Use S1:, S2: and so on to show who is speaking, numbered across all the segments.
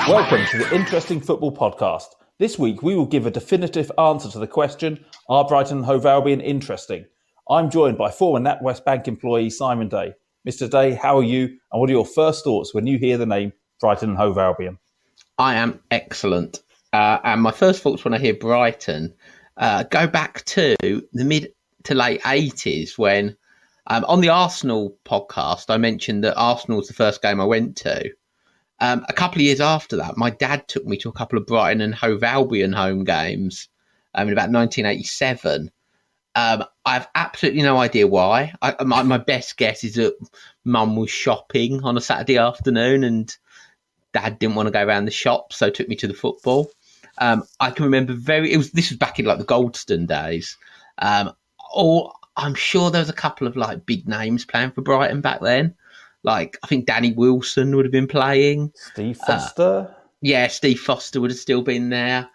S1: Welcome to the Interesting Football Podcast. This week we will give a definitive answer to the question, are Brighton and Hove Albion interesting? I'm joined by former NatWest Bank employee Simon Day. Mr. Day, how are you and what are your first thoughts when you hear the name Brighton and Hove Albion?
S2: I am excellent. And my first thoughts when I hear Brighton go back to the mid to late 80s when on the Arsenal podcast, I mentioned that Arsenal was the first game I went to. A couple of years after that, my dad took me to a couple of Brighton and Hove Albion home games in about 1987. I have absolutely no idea why. My best guess is that Mum was shopping on a Saturday afternoon and Dad didn't want to go around the shop, so took me to the football. I can remember this was back in like the Goldston days. Or I'm sure there was a couple of like big names playing for Brighton back then. Like, I think Danny Wilson would have been playing.
S1: Steve Foster?
S2: Steve Foster would have still been there.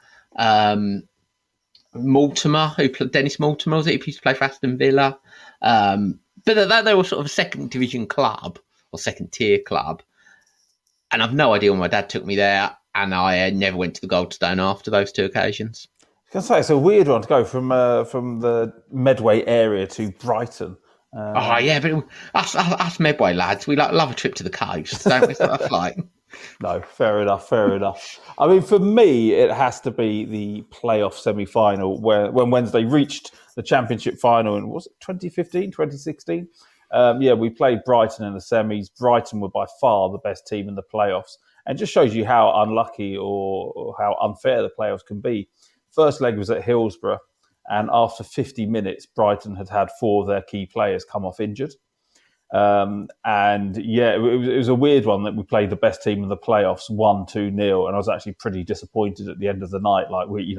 S2: Mortimer, Dennis Mortimer, was it? He used to play for Aston Villa. But they were sort of a second division club or second tier club. And I've no idea when my dad took me there. And I never went to the Goldstone after those two occasions.
S1: I was going to say, it's a weird one to go from the Medway area to Brighton.
S2: But us Medway lads, we love a trip to the coast, don't we? That's like...
S1: No, fair enough. I mean, for me, it has to be the playoff semi-final when Wednesday reached the championship final in, was it 2015, 2016? We played Brighton in the semis. Brighton were by far the best team in the playoffs. And it just shows you how unlucky or how unfair the playoffs can be. First leg was at Hillsborough. And after 50 minutes, Brighton had four of their key players come off injured. It was a weird one that we played the best team in the playoffs 1-2-0. And I was actually pretty disappointed at the end of the night. Like we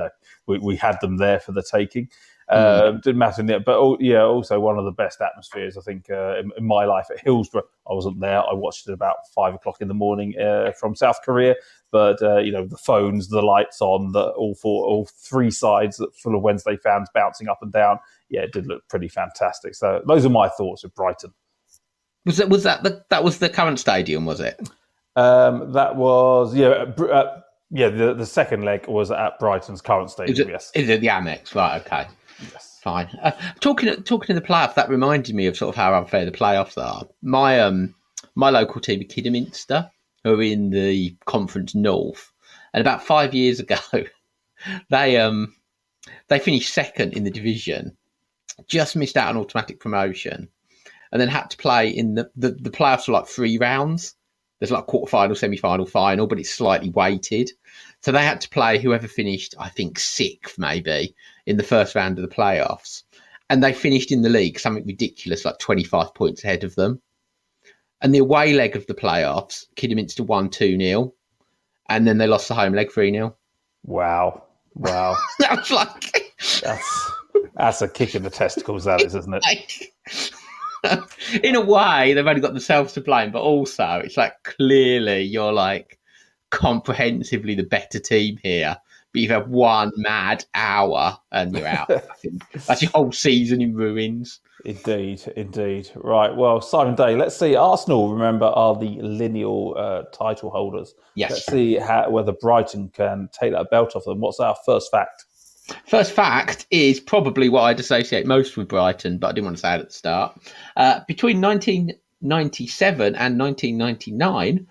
S1: had them there for the taking. Didn't matter in the end. But also one of the best atmospheres, I think, in my life at Hillsborough. I wasn't there. I watched it about 5 o'clock in the morning from South Korea. But, the phones, the lights on, all three sides full of Wednesday fans bouncing up and down. Yeah, it did look pretty fantastic. So those are my thoughts of Brighton.
S2: Was that the current stadium, was it?
S1: That was, the second leg was at Brighton's current stadium, yes.
S2: Is it the Amex? Right, okay.
S1: Yes.
S2: Fine. Talking of the playoffs, that reminded me of sort of how unfair the playoffs are. My local team, Kidderminster, who are in the Conference North, and about 5 years ago, they finished second in the division, just missed out on automatic promotion, and then had to play in the playoffs for like 3 rounds. There's like quarterfinal, semi-final, final, but it's slightly weighted. So they had to play whoever finished, I think, 6th maybe, in the first round of the playoffs. And they finished in the league, something ridiculous, like 25 points ahead of them. And the away leg of the playoffs, Kidderminster won 2-0. And then they lost the home leg 3-0.
S1: Wow.
S2: That was like...
S1: That's a kick in the testicles, that is, isn't it?
S2: In a way, they've only got themselves to blame, but also it's like clearly you're like comprehensively the better team here, but you've had one mad hour and you're out. That's your whole season in ruins.
S1: Indeed. Right, well, Simon Day, let's see. Arsenal, remember, are the lineal title holders.
S2: Yes.
S1: Let's see whether Brighton can take that belt off them. What's our first fact?
S2: First fact is probably what I'd associate most with Brighton, but I didn't want to say it at the start. Between 1997 and 1999,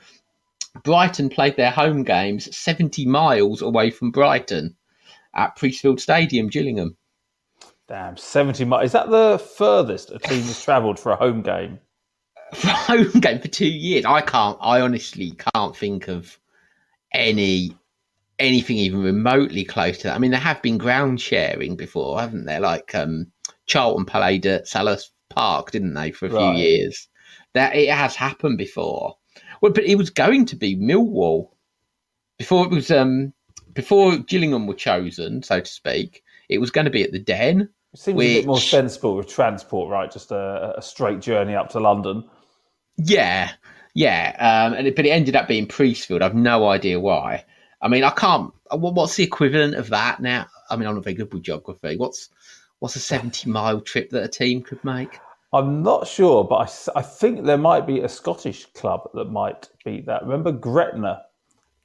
S2: Brighton played their home games 70 miles away from Brighton at Priestfield Stadium, Gillingham.
S1: Damn, 70 miles. Is that the furthest a team has travelled for a home game?
S2: For a home game for 2 years? I honestly can't think of anything even remotely close to that. I mean, there have been ground sharing before, haven't there? Like Charlton played at Selhurst Park, didn't they, for a few years? That it has happened before. Well, but it was going to be Millwall before it was before Gillingham were chosen, so to speak. It was going to be at the Den.
S1: It seems a bit more sensible with transport, right? Just a straight journey up to London.
S2: Yeah. But it ended up being Priestfield. I've no idea why. I mean, I can't. What's the equivalent of that now? I mean, I'm not very good with geography. What's a 70-mile trip that a team could make?
S1: I'm not sure, but I think there might be a Scottish club that might beat that. Remember Gretna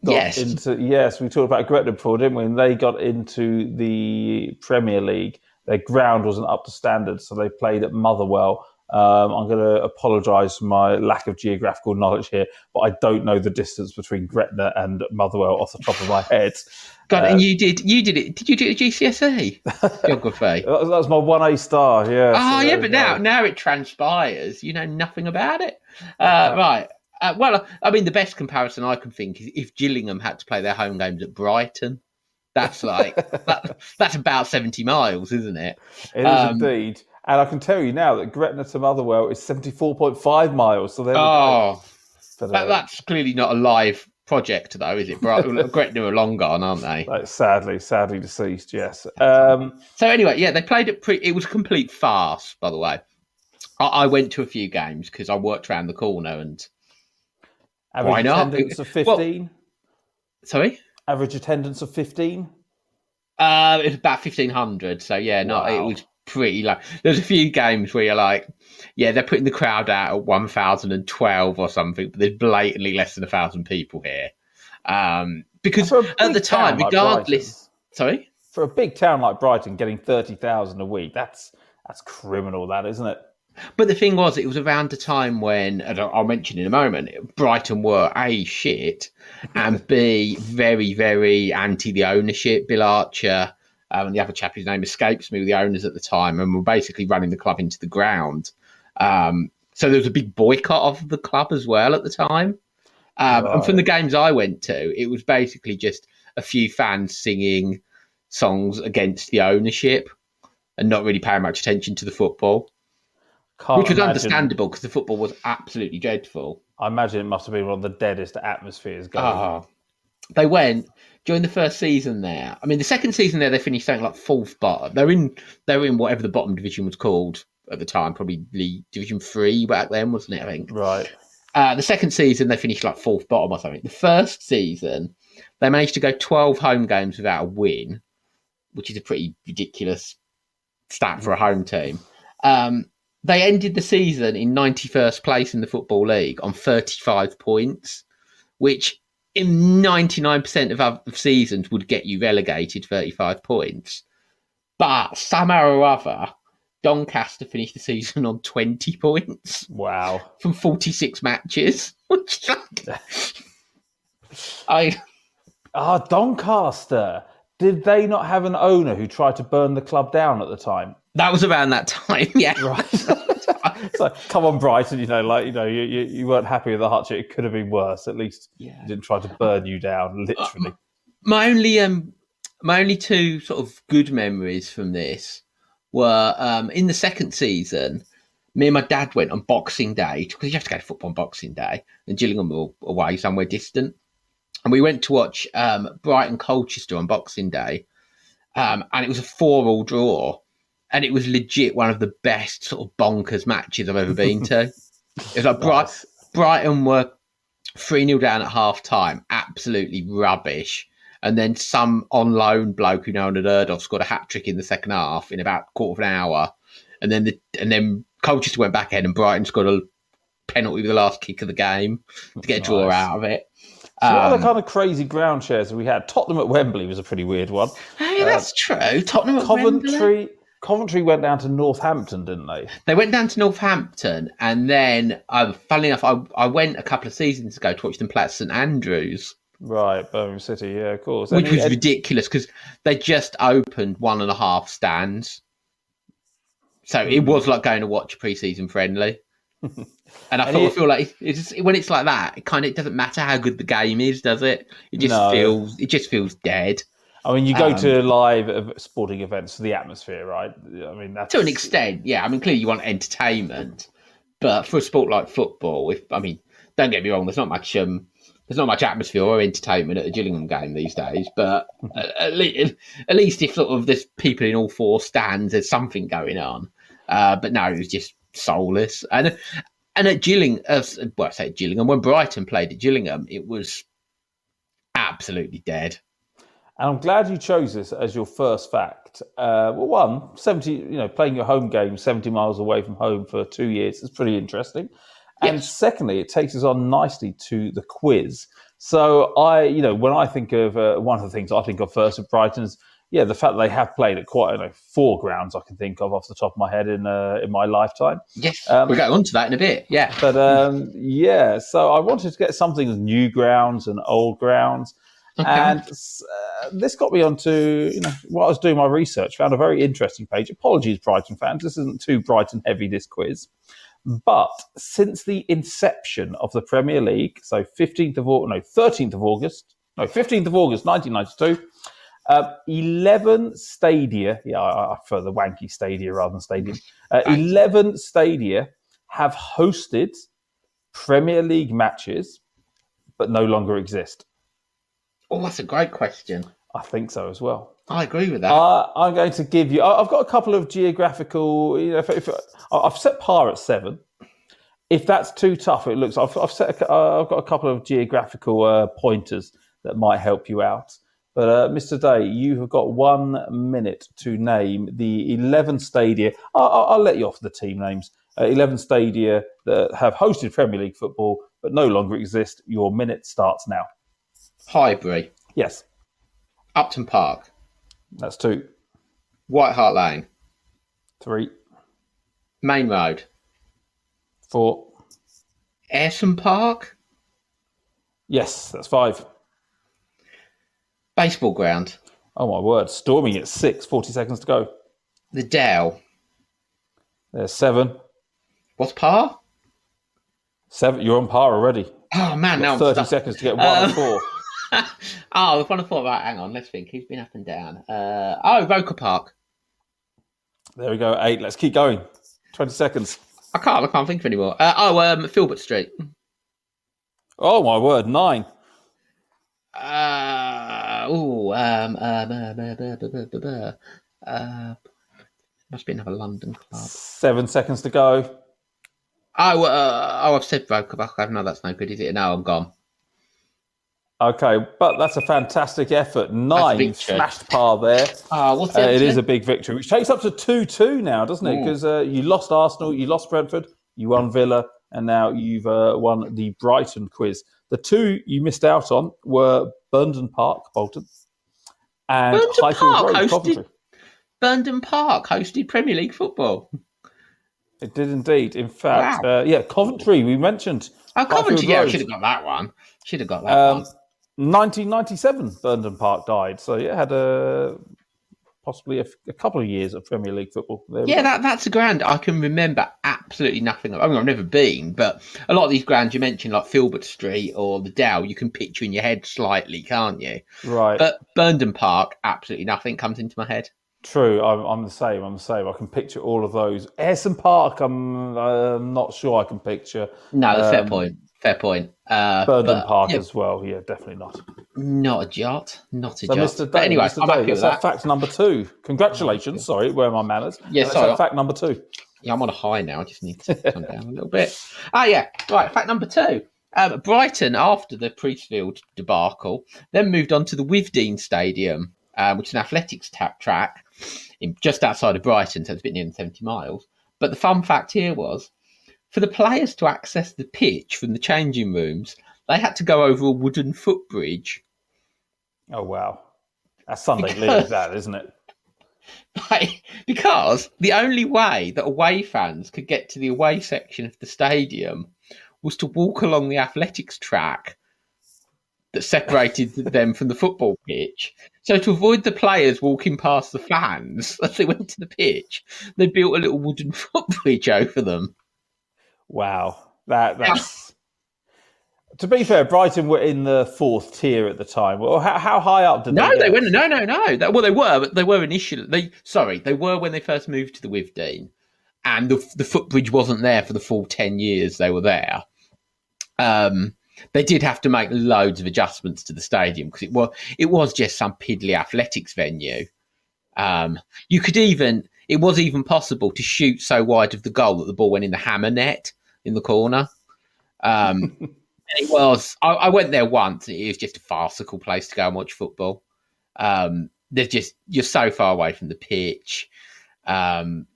S2: Yes.
S1: We talked about Gretna before, didn't we? And they got into the Premier League. Their ground wasn't up to standard, so they played at Motherwell. I'm going to apologise for my lack of geographical knowledge here, but I don't know the distance between Gretna and Motherwell off the top of my head.
S2: God, and you did it. Did you do it at GCSE? Geography.
S1: That was my 1A star, yeah.
S2: Oh, yeah, but now it transpires. You know nothing about it. Right. Well, I mean, the best comparison I can think is if Gillingham had to play their home games at Brighton. That's like that's about 70 miles, isn't it?
S1: It is indeed. And I can tell you now that Gretna to Motherwell is 74.5 miles. So
S2: that's clearly not a live project, though, is it? Gretna are long gone, aren't they?
S1: Like, sadly deceased. Yes.
S2: So anyway, yeah, they played it. It was a complete farce, by the way. I went to a few games because I worked around the corner, and why not?
S1: Attendance of 15.
S2: Well, sorry.
S1: Average attendance of 15?
S2: It was about 1,500. So, yeah, no, It was pretty low. There's a few games where you're like, yeah, they're putting the crowd out at 1,012 or something, but there's blatantly less than 1,000 people here. Because at the time, regardless... Sorry?
S1: For a big town like Brighton, getting 30,000 a week, that's criminal, that, isn't it?
S2: But the thing was, it was around the time when, and I'll mention in a moment, Brighton were A, shit, and B, very, very anti the ownership. Bill Archer and the other chap whose name escapes me were the owners at the time, and were basically running the club into the ground. So there was a big boycott of the club as well at the time. And from the games I went to, it was basically just a few fans singing songs against the ownership and not really paying much attention to the football. Which was understandable because the football was absolutely dreadful.
S1: I imagine it must have been one of the deadest atmospheres going.
S2: They went during the first season there. I mean, the second season there, they finished something like fourth bottom. They were in whatever the bottom division was called at the time, probably Division 3 back then, wasn't it, I think?
S1: Right.
S2: The second season, they finished like fourth bottom or something. The first season, they managed to go 12 home games without a win, which is a pretty ridiculous stat for a home team. They ended the season in 91st place in the Football League on 35 points, which in 99% of seasons would get you relegated 35 points. But somehow or other, Doncaster finished the season on 20 points.
S1: Wow.
S2: From 46 matches.
S1: Doncaster. Did they not have an owner who tried to burn the club down at the time?
S2: That was around that time, yeah.
S1: Right. So, come on, Brighton, you weren't happy with the hardship. It could have been worse. At least you didn't try to burn you down, literally.
S2: My only two sort of good memories from this were in the second season, me and my dad went on Boxing Day, because you have to go to football on Boxing Day, and Gillingham were away somewhere distant. And we went to watch Brighton Colchester on Boxing Day, and it was a 4-4 draw. And it was legit one of the best sort of bonkers matches I've ever been to. It was like nice. Brighton were 3-0 down at half time, absolutely rubbish. And then some on loan bloke who no one had heard of scored a hat trick in the second half in about a quarter of an hour. And then Colchester went back ahead and Brighton scored a penalty with the last kick of the game to get a draw out of it.
S1: So what other kind of crazy ground shares we had? Tottenham at Wembley was a pretty weird one.
S2: Hey, that's true. Tottenham at Wembley.
S1: Coventry went down to Northampton, didn't they?
S2: They went down to Northampton, and then, funnily enough, I went a couple of seasons ago to watch them play at St Andrews.
S1: Right, Birmingham City, yeah, of course.
S2: Which was ridiculous, because they just opened 1.5 stands. So it was like going to watch a pre-season friendly. And I feel like when it's like that, it doesn't matter how good the game is, does it? It just feels dead.
S1: I mean, you go to live sporting events for the atmosphere, right? I mean, that's...
S2: To an extent, yeah. I mean, clearly you want entertainment, but for a sport like football, don't get me wrong, there's not much atmosphere or entertainment at a Gillingham game these days. But at least if sort of there's people in all 4 stands, there's something going on. But no, it was just soulless. And at Gillingham, when Brighton played at Gillingham, it was absolutely dead.
S1: And I'm glad you chose this as your first fact. Well, 70, playing your home game 70 miles away from home for 2 years is pretty interesting. And secondly, it takes us on nicely to the quiz, So when I think of one of the things I think of first with Brighton is, the fact that they have played at quite 4 grounds I can think of off the top of my head in my lifetime.
S2: Yes, we'll get on to that in a bit. Yeah,
S1: but so I wanted to get something with new grounds and old grounds. Okay. And this got me onto, while I was doing my research, found a very interesting page. Apologies, Brighton fans. This isn't too Brighton heavy, this quiz. But since the inception of the Premier League, so 15th of August, 1992, 11 stadia, I prefer the wanky stadia rather than stadium, 11 stadia have hosted Premier League matches, but no longer exist.
S2: Oh, that's a great question.
S1: I think so as well.
S2: I agree with that.
S1: I'm going to give you. I've got a couple of geographical. If I've set par at 7. If that's too tough, it looks. I've got a couple of geographical pointers that might help you out. But Mr. Day, you have got 1 minute to name the 11 stadia. I'll let you off the team names. 11 stadia that have hosted Premier League football but no longer exist. Your minute starts now.
S2: Highbury.
S1: Yes.
S2: Upton Park.
S1: That's 2.
S2: White Hart Lane.
S1: 3.
S2: Main Road.
S1: 4.
S2: Ayresome Park.
S1: Yes, that's 5.
S2: Baseball ground.
S1: Oh my word! Storming at 6. 40 seconds to go.
S2: The Dell.
S1: There's 7.
S2: What's par?
S1: 7. You're on par already.
S2: Oh man, now I'm
S1: 30 seconds to get 1 and 4.
S2: Oh, 1 and 4. Right, hang on. Let's think. Who's been up and down? Roker Park.
S1: There we go. 8. Let's keep going. 20 seconds.
S2: I can't think of any more. Filbert Street.
S1: Oh my word! 9.
S2: Must be another London club.
S1: 7 seconds to go.
S2: I've said Roker Park. No, that's no good, is it? No, I'm gone.
S1: Okay, but that's a fantastic effort. 9, smashed par there.
S2: What's the
S1: it is a big victory, which takes up to 2-2 now, doesn't it? Because you lost Arsenal, you lost Brentford, you won Villa, and now you've won the Brighton quiz. The 2 you missed out on were Burnden Park, Bolton, and Highfield Road, Coventry.
S2: Burnden Park hosted Premier League football.
S1: It did indeed. In fact, Coventry, we mentioned.
S2: Oh, Coventry, I should have got that one.
S1: 1997, Burnden Park died. So, had possibly a couple of years of Premier League football.
S2: That's a ground I can remember absolutely nothing of. I mean, I've never been, but a lot of these grounds you mentioned, like Filbert Street or the Dow, you can picture in your head slightly, can't you?
S1: Right.
S2: But Burnden Park, absolutely nothing comes into my head.
S1: True, I'm the same. I can picture all of those. Ayresome Park, I'm not sure I can picture.
S2: No, fair point.
S1: Burnden Park as well. Yeah, definitely not.
S2: Not a jot.
S1: Mr. Day, but anyway, I'm happy with that. Fact number 2. Congratulations. Sorry, where are my manners?
S2: Yeah, sorry.
S1: Fact number 2.
S2: Yeah, I'm on a high now. I just need to come down a little bit. Right. Fact number 2. Brighton, after the Priestfield debacle, then moved on to the Withdean Stadium, which is an athletics track just outside of Brighton, so it's a bit near than 70 miles. But the fun fact here was, for the players to access the pitch from the changing rooms, they had to go over a wooden footbridge.
S1: Oh, wow. That's Sunday League, that, isn't it?
S2: Because the only way that away fans could get to the away section of the stadium was to walk along the athletics track that separated them from the football pitch. So to avoid the players walking past the fans as they went to the pitch, they built a little wooden footbridge over them.
S1: Wow. That's... To be fair, Brighton were in the 4th tier at the time. Well, how high up did they get?
S2: They went. No. Well, they were, but they were initially. They were when they first moved to the Withdean, and the footbridge wasn't there for the full 10 years they were there. They did have to make loads of adjustments to the stadium because it was just some piddly athletics venue. It was even possible to shoot so wide of the goal that the ball went in the hammer net in the corner. It was. I went there once. It was just a farcical place to go and watch football. You're so far away from the pitch. The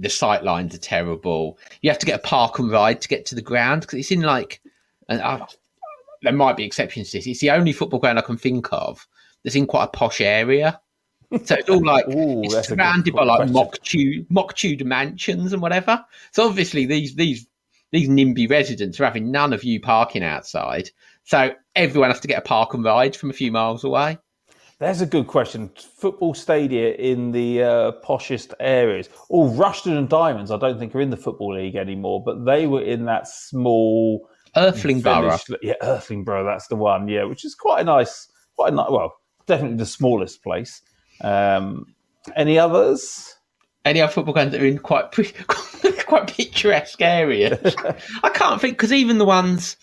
S2: sight lines are terrible. You have to get a park and ride to get to the ground because it's in like. there might be exceptions to this. It's the only football ground I can think of that's in quite a posh area. So it's all like
S1: Ooh,
S2: it's
S1: that's a
S2: surrounded by
S1: good
S2: like
S1: question.
S2: mock Tudor mansions and whatever. So obviously these NIMBY residents are having none of you parking outside. So everyone has to get a park and ride from a few miles away.
S1: There's a good question. Football stadia in the poshest areas. Oh, Rushden and Diamonds, I don't think are in the Football League anymore, but they were in that small
S2: Earthling Borough.
S1: village. Yeah, Earthling Borough, that's the one. Yeah, which is quite a nice, well, definitely the smallest place. Any others?
S2: Any other football grounds that are in quite picturesque areas? I can't think, because even the ones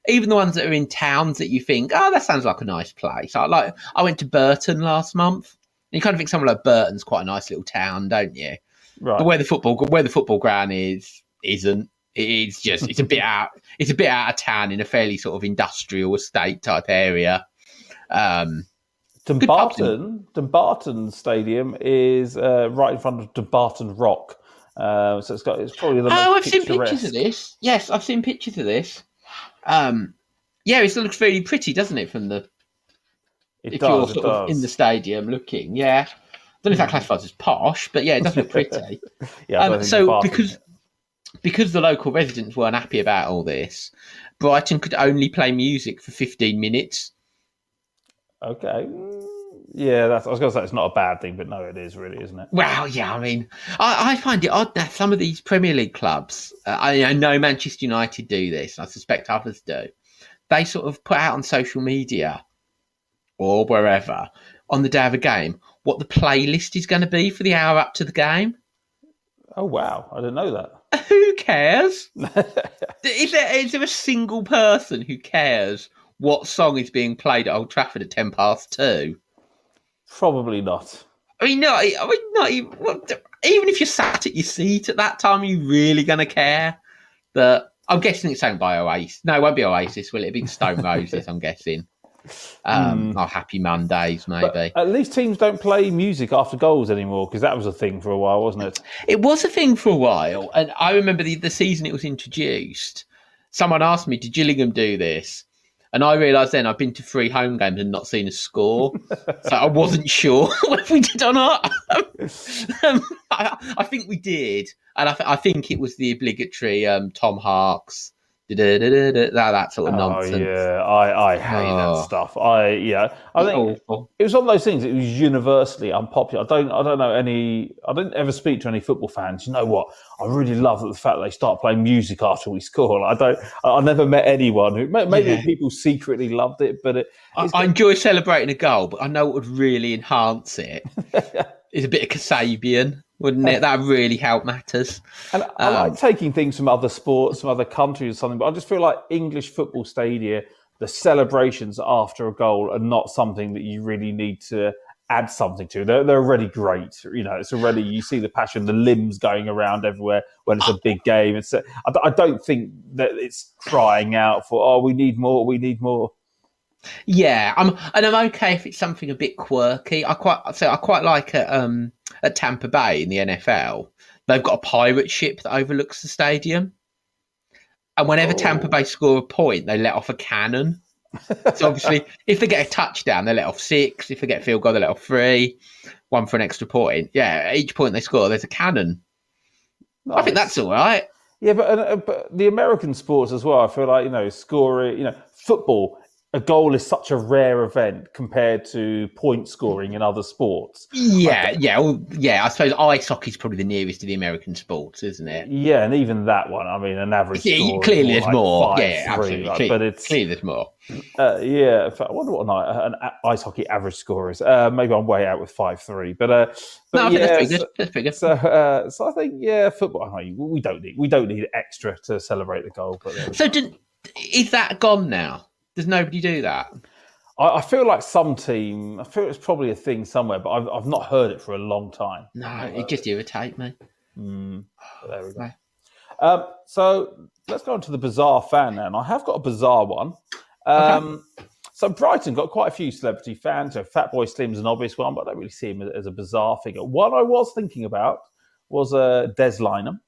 S2: that are in towns that you think, oh, that sounds like a nice place. I went to Burton last month. And you kind of think somewhere like Burton's quite a nice little town, don't you?
S1: Right.
S2: But where the football ground isn't. It's a bit out. It's a bit out of town in a fairly sort of industrial estate type area.
S1: Dumbarton Stadium is right in front of Dumbarton Rock. So it's probably the most
S2: I've seen
S1: picturesque.
S2: pictures of this. Yes, I've seen pictures of this. Yeah, it looks really pretty, doesn't it? From the
S1: It
S2: you're
S1: does.
S2: sort of in the stadium looking, yeah. I don't know if that classifies as posh, but yeah, it does look pretty.
S1: Yeah. I don't think
S2: So
S1: Dumbarton-
S2: because the local residents weren't happy about all this, Brighton could only play music for 15 minutes.
S1: Okay. Yeah, I was going to say it's not a bad thing, but no, it is really, isn't it?
S2: Well, yeah, I mean, I find it odd that some of these Premier League clubs, I know Manchester United do this, and I suspect others do. They sort of put out on social media or wherever on the day of a game what the playlist is going to be for the hour up to the game.
S1: Oh, wow. I didn't know that.
S2: Who cares? Is there a single person who cares what song is being played at Old Trafford at 2:10?
S1: Probably not.
S2: I mean, not even if you're sat at your seat at that time, are you really going to care? That I'm guessing it's owned by Oasis. No, it won't be Oasis, will it? It'll be Stone Roses, I'm guessing. Happy Mondays, maybe.
S1: But at least teams don't play music after goals anymore, because that was a thing for a while, wasn't it?
S2: It was a thing for a while, and I remember the season it was introduced. Someone asked me, "Did Gillingham do this?" And I realised then I'd been to 3 home games and not seen a score, so I wasn't sure if we did or not. I think we did, and I think it was the obligatory Tom Harks. That sort of nonsense.
S1: Oh yeah, I hate that stuff. I think it was one of those things. It was universally unpopular. I don't know any. I didn't ever speak to any football fans. You know what? I really love the fact that they start playing music after we score. I never met anyone who maybe people secretly loved it, but
S2: I enjoy celebrating a goal. But I know what would really enhance it is a bit of Kasabian. Wouldn't it? That really help matters.
S1: And I like taking things from other sports, from other countries or something, but I just feel like English football stadia, the celebrations after a goal are not something that you really need to add something to. They're already great. You know, it's already, you see the passion, the limbs going around everywhere when it's a big game. I don't think that it's crying out for, oh, we need more, we need more.
S2: Yeah, I'm okay if it's something a bit quirky. I quite like at Tampa Bay in the NFL. They've got a pirate ship that overlooks the stadium, and whenever Tampa Bay score a point, they let off a cannon. So obviously, if they get a touchdown, they let off 6. If they get a field goal, they let off 3. 1 for an extra point. Yeah, each point they score, there's a cannon. Nice. I think that's all right.
S1: Yeah, but the American sports as well. I feel like scoring. Football. A goal is such a rare event compared to point scoring in other sports.
S2: Yeah. I suppose ice hockey is probably the nearest to the American sports, isn't it?
S1: Yeah, and even that one, I mean, an average score.
S2: Clearly, there's
S1: like
S2: more.
S1: 5-3,
S2: Yeah, absolutely.
S1: Right? But it's
S2: clearly there's more.
S1: Yeah, in fact, I wonder what an ice hockey average score is. Maybe I'm way out with 5-3, but
S2: no, I think that's pretty good. That's pretty good.
S1: So I think football. We don't need extra to celebrate the goal. But
S2: is that gone now? Does nobody do that?
S1: I feel like it's probably a thing somewhere, but I've not heard it for a long time.
S2: No, it just irritates me.
S1: There we go. So let's go on to the bizarre fan now. And I have got a bizarre one. Okay. So Brighton got quite a few celebrity fans. So Fatboy Slim's an obvious one, but I don't really see him as a bizarre figure. What I was thinking about was Des Lynam,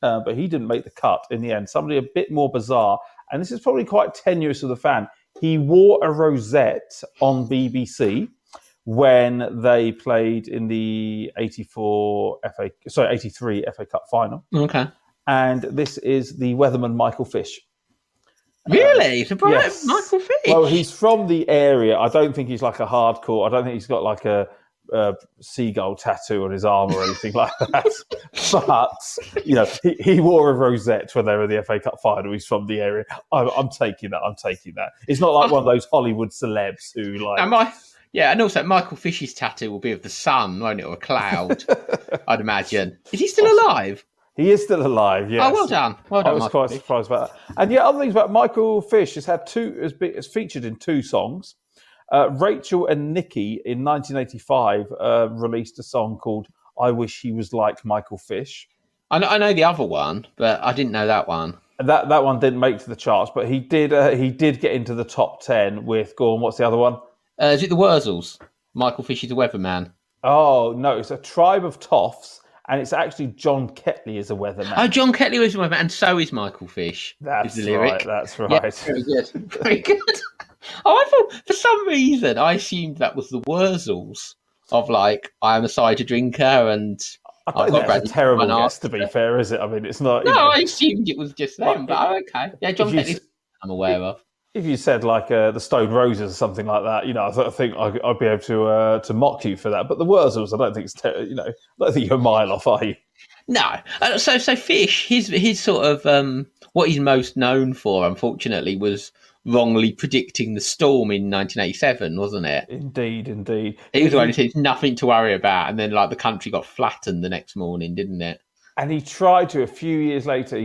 S1: but he didn't make the cut in the end. Somebody a bit more bizarre. and this is probably quite tenuous of the fan. He wore a rosette on BBC when they played in the 83 FA Cup final.
S2: Okay.
S1: And this is the weatherman Michael Fish.
S2: Really?
S1: Yes.
S2: Michael Fish?
S1: Well, he's from the area. I don't think he's like a hardcore. I don't think he's got like a seagull tattoo on his arm or anything like that. But, you know, he wore a rosette when they were in the FA Cup final. He's from the area. I'm taking that. It's not like one of those Hollywood celebs who like...
S2: and also Michael Fish's tattoo will be of the sun, won't it, or a cloud, I'd imagine. Is he still alive?
S1: He is still alive, yes.
S2: Oh, well done. I was
S1: quite surprised about that. And yeah, other things about Michael Fish has featured in 2 songs. Rachel and Nikki in 1985 released a song called I Wish He Was Like Michael Fish.
S2: I know the other one, but I didn't know that one.
S1: That one didn't make to the charts, but he did get into the top 10 with, go on, what's the other one?
S2: Is it the Wurzels? Michael Fish is a weatherman.
S1: Oh, no, it's a Tribe of Toffs, and it's actually John Ketley is a weatherman.
S2: Oh, John Ketley is a weatherman, and so is Michael Fish.
S1: That's
S2: the lyric.
S1: Right, that's right.
S2: Yeah, very good. Very good. Oh, I thought, for some reason, I assumed that was the Wurzels of, like, I am a cider drinker, and...
S1: I don't think that's a terrible guess, to be fair, is it? I mean, it's not...
S2: I assumed it was just them, but okay. Yeah, John Ketley, I'm aware of.
S1: If you said like the Stone Roses or something like that, you know, I think I'd be able to mock you for that. But the Wurzels, I don't think it's I don't think you're a mile off, are you?
S2: No. So Fish, his sort of what he's most known for, unfortunately, was wrongly predicting the storm in 1987, wasn't it?
S1: Indeed.
S2: He was the one who said nothing to worry about, and then like the country got flattened the next morning, didn't it?
S1: And he tried to, a few years later,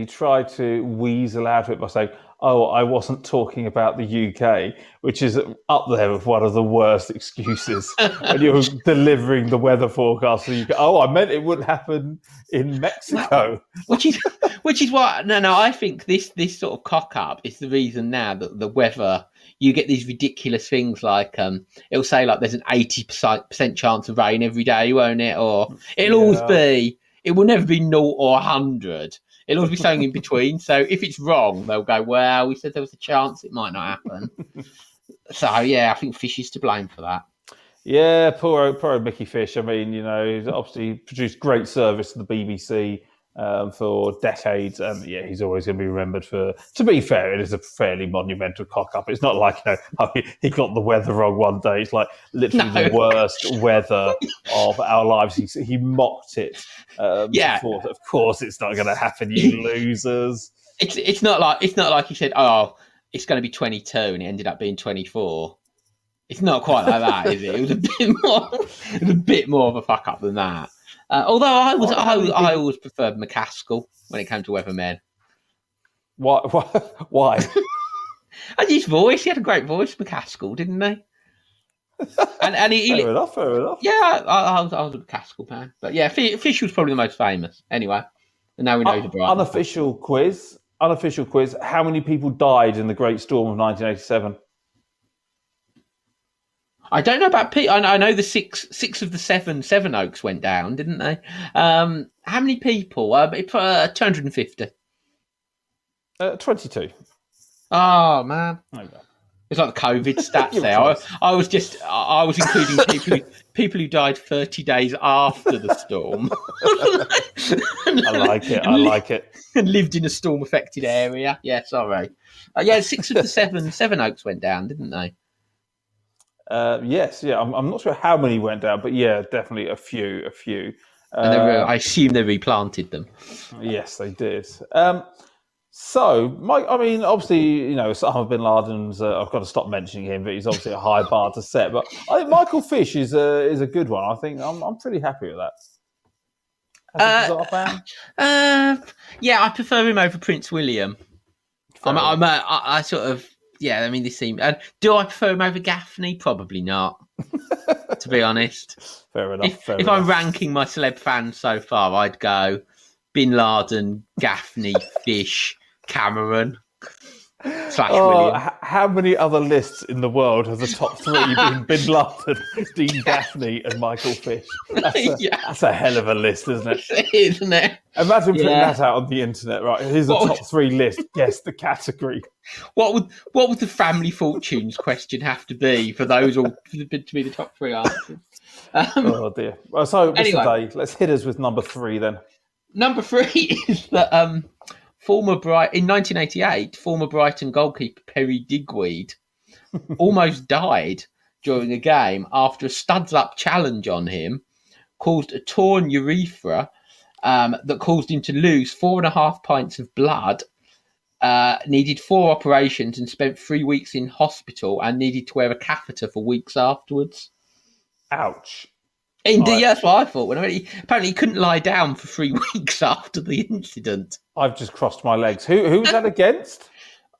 S1: weasel out of it by saying, oh, I wasn't talking about the UK, which is up there with one of the worst excuses when you're delivering the weather forecast for the UK. Oh, I meant it wouldn't happen in Mexico.
S2: Which is what, no, I think this sort of cock-up is the reason now that the weather, you get these ridiculous things like, it'll say like there's an 80% chance of rain every day, won't it? Or it'll always be, it will never be 0 or 100. It'll always be something in between. So if it's wrong, they'll go, well, we said there was a chance it might not happen. So, yeah, I think Fish is to blame for that.
S1: Yeah, poor old Mickey Fish. I mean, you know, he's obviously produced great service to the BBC for decades. And, yeah, he's always going to be remembered for, to be fair, it is a fairly monumental cock-up. It's not like, you know, he got the weather wrong one day. It's like literally the worst weather of our lives. He mocked it. Before. Of course it's not going to happen, you losers.
S2: It's not like he said, oh, it's going to be 22 and it ended up being 24. It's not quite like that, is it? It was a bit more of a fuck up than that. Although I always preferred McCaskill when it came to weathermen.
S1: Why?
S2: And his voice, he had a great voice, McCaskill, didn't he? And he
S1: fair enough.
S2: Yeah, I was a McCaskill fan, but yeah, Fish was probably the most famous. Anyway, and now we know the Brighton.
S1: Unofficial quiz. How many people died in the Great Storm of 1987?
S2: I don't know about Pete. I know the six of the seven Oaks went down, didn't they? How many people? 250.
S1: 22.
S2: Oh man.
S1: Okay.
S2: It's like the COVID stats there. I was including people who died 30 days after the storm.
S1: I like it.
S2: And lived in a storm-affected area. Yeah, sorry. 6 of the seven Oaks went down, didn't they?
S1: Yes, yeah. I'm not sure how many went down, but yeah, definitely a few.
S2: And I assume they replanted them.
S1: Yes, they did. So, Mike, I mean, obviously, you know, Osama bin Laden's, I've got to stop mentioning him, but he's obviously a high bar to set. But I think Michael Fish is a good one. I think I'm pretty happy with that. As a bizarre fan?
S2: Yeah, I prefer him over Prince William. I sort of, yeah, I mean, this seems... do I prefer him over Gaffney? Probably not, to be honest.
S1: Fair enough.
S2: If I'm ranking my celeb fans so far, I'd go Bin Laden, Gaffney, Fish, Cameron. / William.
S1: How many other lists in the world has the top three been Bin Laden, Dean Gaffney, and Michael Fish? That's a hell of a list, isn't it?
S2: Isn't it?
S1: Imagine putting that out on the internet, right? Here's the top three list. Guess the category.
S2: What would the family fortunes question have to be for those all to be the top three answers?
S1: Oh dear. Well, so anyway, let's hit us with number 3 then.
S2: Number 3 is that in 1988, former Brighton goalkeeper Perry Digweed almost died during a game after a studs up challenge on him caused a torn urethra that caused him to lose 4.5 pints of blood, needed 4 operations and spent 3 weeks in hospital and needed to wear a catheter for weeks afterwards.
S1: Ouch.
S2: Indeed, that's what I thought. Apparently he couldn't lie down for 3 weeks after the incident.
S1: I've just crossed my legs. Who was that against?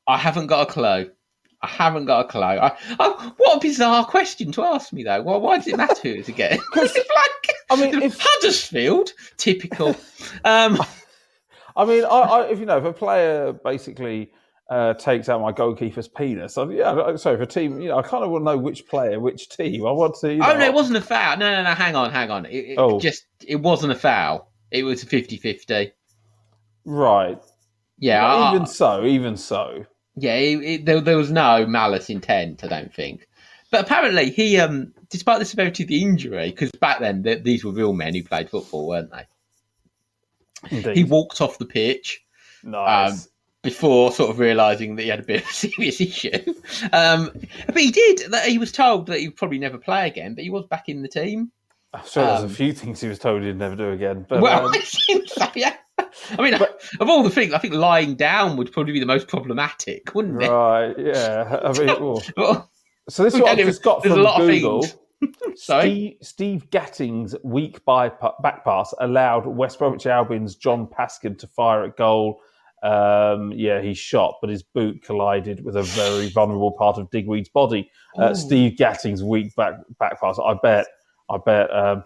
S2: I haven't got a clue. What a bizarre question to ask me, though. Why does it matter who it's against? If Huddersfield, typical.
S1: If a player basically takes out my goalkeeper's penis, for a team, I kind of want to know which player, which team. I want to.
S2: No, it wasn't a foul. No, hang on. It wasn't a foul. It was a 50-50.
S1: Right.
S2: Yeah.
S1: Even so.
S2: Yeah, there was no malice intent, I don't think. But apparently he, despite the severity of the injury, because back then these were real men who played football, weren't they?
S1: Indeed.
S2: He walked off the pitch.
S1: Nice.
S2: Before sort of realising that he had a bit of a serious issue. But he did. He was told that he would probably never play again, but he was back in the team.
S1: I'm sure there's a few things he was told he'd never do again. But,
S2: it seems so, yeah. Of all the things, I think lying down would probably be the most problematic, wouldn't it?
S1: Right, yeah. So this is what I've just got from Google.
S2: Sorry?
S1: Steve Gatting's weak back pass allowed West Bromwich Albion's John Paskin to fire at goal. He shot, but his boot collided with a very vulnerable part of Digweed's body. Steve Gatting's weak back pass. I bet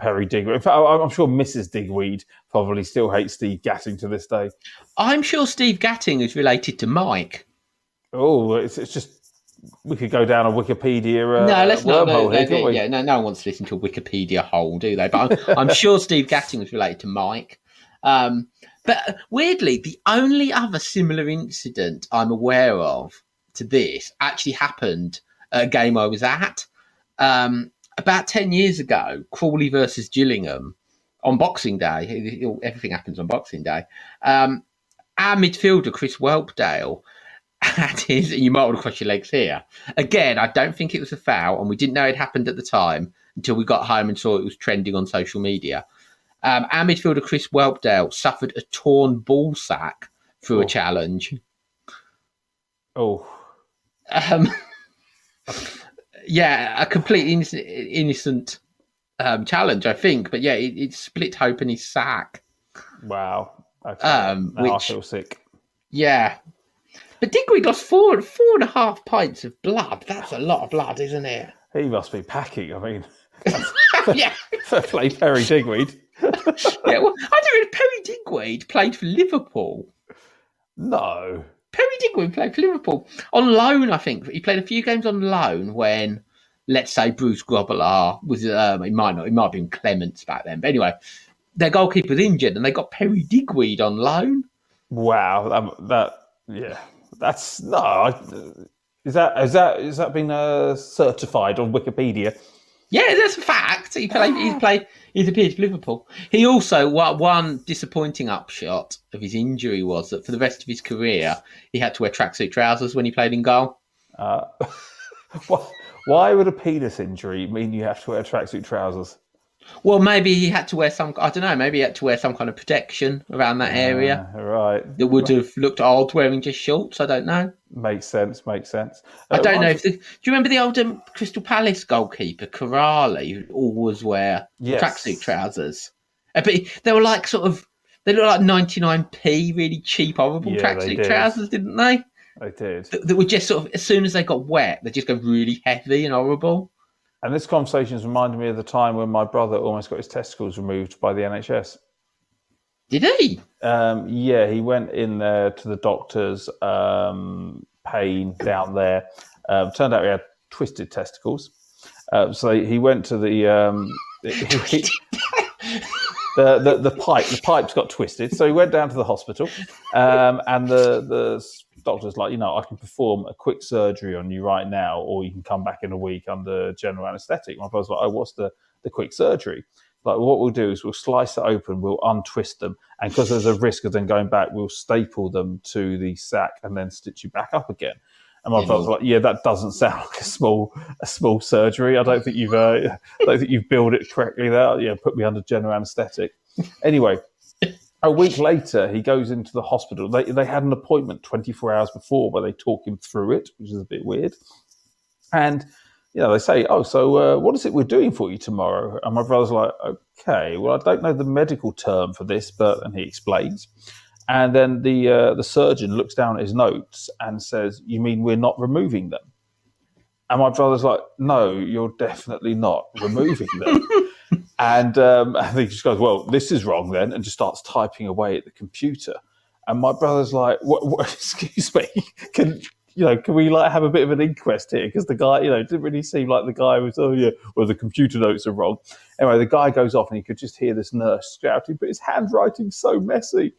S1: Perry Digweed. In fact, I'm sure Mrs. Digweed probably still hates Steve Gatting to this day.
S2: I'm sure Steve Gatting is related to Mike.
S1: Oh, it's just we could go down a Wikipedia.
S2: No, let's not. No one wants to listen to a Wikipedia hole, do they? But I'm sure Steve Gatting was related to Mike. But weirdly, the only other similar incident I'm aware of to this actually happened at a game I was at. About 10 years ago, Crawley versus Gillingham on Boxing Day. Everything happens on Boxing Day. Our midfielder, Chris Whelpdale, had his, and you might want to cross your legs here. Again, I don't think it was a foul, and we didn't know it happened at the time until we got home and saw it was trending on social media. Our midfielder, Chris Whelpdale, suffered a torn ball sack through a challenge.
S1: Oh.
S2: A completely innocent challenge, I think. But yeah, it split open his sack.
S1: Wow. Okay. I feel sick.
S2: Yeah. But Digweed lost 4.5 pints of blood. That's a lot of blood, isn't it?
S1: He must be packing. I mean, fair play, Perry Digweed.
S2: Yeah, well, I don't know. Perry Digweed played for Liverpool.
S1: No.
S2: Perry Digweed played for Liverpool on loan, I think. He played a few games on loan when, let's say, Bruce Grobbelaar was, it might have been Clements back then. But anyway, their goalkeeper was injured and they got Perry Digweed on loan.
S1: Wow. That's no. Has that been certified on Wikipedia?
S2: Yeah, that's a fact. He's appeared for Liverpool. He also, one disappointing upshot of his injury was that for the rest of his career, he had to wear tracksuit trousers when he played in goal.
S1: Why would a penis injury mean you have to wear tracksuit trousers?
S2: Well, maybe he had to wear maybe he had to wear some kind of protection around that area.
S1: Right.
S2: That would have looked odd wearing just shorts. I don't know.
S1: Makes sense.
S2: I don't know. Do you remember the old Crystal Palace goalkeeper, Corrali, who always wear tracksuit trousers? But they were like they looked like 99p, really cheap, horrible tracksuit trousers, didn't they?
S1: They did.
S2: That were just sort of, as soon as they got wet, they just go really heavy and horrible.
S1: And this conversation has reminded me of the time when my brother almost got his testicles removed by the NHS.
S2: Did he?
S1: He went in there to the doctors pain down there. Turned out he had twisted testicles. So he went to the the pipes got twisted. So he went down to the hospital, and the doctor's like, I can perform a quick surgery on you right now, or you can come back in a week under general anaesthetic. My brother's like, oh, what's the quick surgery? Like, what we'll do is we'll slice it open, we'll untwist them, and because there's a risk of them going back, we'll staple them to the sac and then stitch you back up again. And my brother's like, yeah, that doesn't sound like a small surgery. I don't think you've billed it correctly there. Yeah, put me under general anaesthetic. Anyway, a week later, he goes into the hospital. They had an appointment 24 hours before where they talk him through it, which is a bit weird. And they say, oh, so what is it we're doing for you tomorrow? And my brother's like, okay, well, I don't know the medical term for this, and he explains. And then the surgeon looks down at his notes and says, you mean we're not removing them? And my brother's like, no, you're definitely not removing them. And he just goes, well, this is wrong then, and just starts typing away at the computer. And my brother's like, what excuse me, can we have a bit of an inquest here? Because the guy, didn't really seem like the guy was, the computer notes are wrong. Anyway, the guy goes off and he could just hear this nurse shouting, but his handwriting's so messy.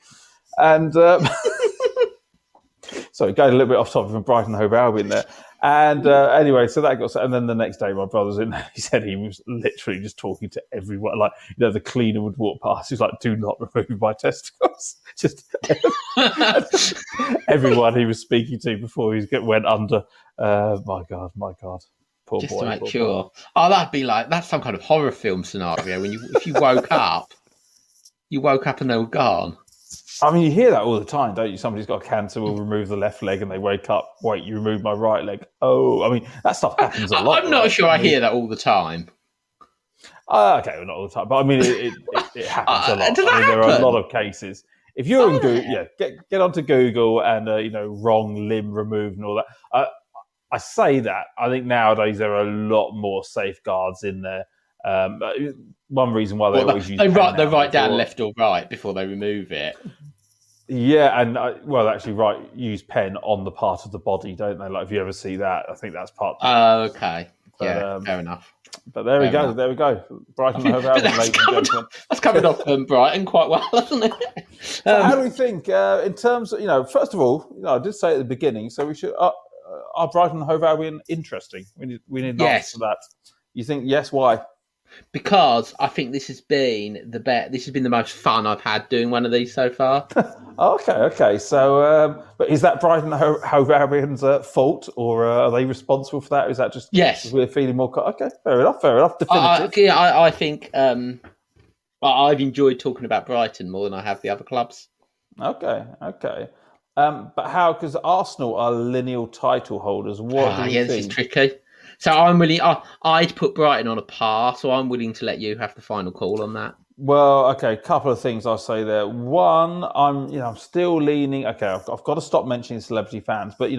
S1: And sorry, going a little bit off topic from Brighton and Hove Albion there. And anyway, so that got. And then the next day, my brother's in there. He said he was literally just talking to everyone. Like, the cleaner would walk past. He's like, "Do not remove my testicles." Just everyone he was speaking to before he went under. My God, poor
S2: just
S1: boy.
S2: To make sure. Boy. Oh, that's some kind of horror film scenario. If you woke up and they were gone.
S1: I mean, you hear that all the time, don't you? Somebody's got cancer, we'll remove the left leg, and they wake up, wait, you remove my right leg. Oh, I mean, that stuff happens a lot.
S2: I'm not sure I hear that all the time.
S1: Okay, well, not all the time, but I mean, it happens a lot.
S2: Does that happen?
S1: There are a lot of cases. If you're in Google, get onto Google and, wrong limb removed and all that. I say that. I think nowadays there are a lot more safeguards in there. One reason why they always use
S2: they write down left or right before they remove it.
S1: Yeah, and use pen on the part of the body, don't they? Like, if you ever see that, I think that's part.
S2: Oh, okay. But, fair enough.
S1: But there we go. Brighton and Hove Albion, ladies and gentlemen.
S2: That's coming off Brighton quite well, hasn't it?
S1: So how do we think in terms of, first of all, I did say at the beginning, so we should. Are Brighton and Hove Albion interesting? We need an answer to that. You think yes? Why?
S2: Because I think this has been This has been the most fun I've had doing one of these so far.
S1: Okay. So, but is that Brighton and Hove Albion's fault, or are they responsible for that? Or is that just we're feeling more? Okay, fair enough. Definitive.
S2: I think I've enjoyed talking about Brighton more than I have the other clubs.
S1: Okay. But how? Because Arsenal are lineal title holders. What do you think?
S2: This is tricky. So I'm willing. I'd put Brighton on a par. So I'm willing to let you have the final call on that.
S1: Well, okay. Couple of things I'll say there. One, I'm still leaning. Okay, I've got to stop mentioning celebrity fans, but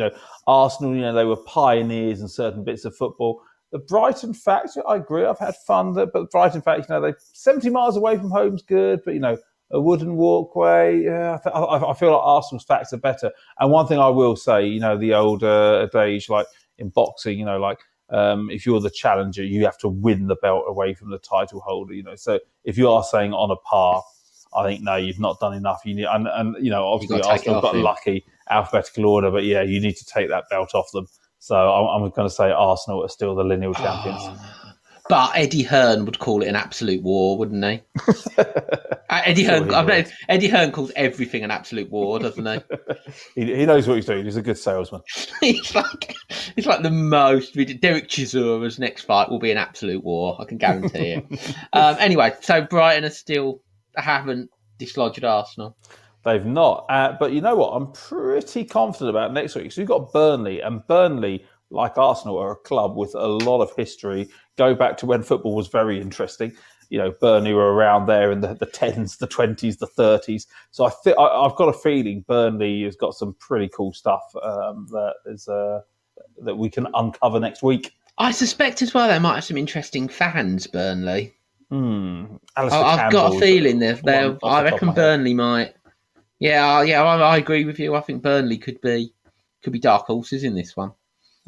S1: Arsenal. They were pioneers in certain bits of football. The Brighton fact, I agree. I've had fun there, but the Brighton fact, they're 70 miles away from home's good, but a wooden walkway. Yeah, I feel like Arsenal's facts are better. And one thing I will say, the old adage, like in boxing, if you're the challenger, you have to win the belt away from the title holder. So if you are saying on a par, I think no, you've not done enough. You need, and obviously Arsenal got lucky, alphabetical order, but yeah, you need to take that belt off them. So I'm going to say Arsenal are still the lineal champions.
S2: But Eddie Hearn would call it an absolute war, wouldn't he? Eddie Hearn calls everything an absolute war, doesn't he?
S1: He knows what he's doing. He's a good salesman.
S2: He's like the most. Derek Chisura's next fight will be an absolute war. I can guarantee it. Anyway, so Brighton haven't dislodged Arsenal.
S1: They've not. But you know what? I'm pretty confident about next week. So you've got Burnley, and Burnley, like Arsenal, are a club with a lot of history. Go back to when football was very interesting. Burnley were around there in the 10s, the 20s, the 30s. So I've got a feeling Burnley has got some pretty cool stuff that we can uncover next week.
S2: I suspect as well they might have some interesting fans, Burnley.
S1: I've
S2: got a feeling I reckon Burnley might. Yeah, I agree with you. I think Burnley could be could be dark horses in this one.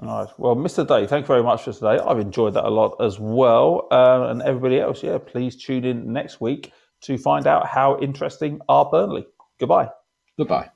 S1: All right. Well, Mr. Day, thank you very much for today. I've enjoyed that a lot as well. And everybody else, please tune in next week to find out how interesting are Burnley. Goodbye.
S2: Goodbye.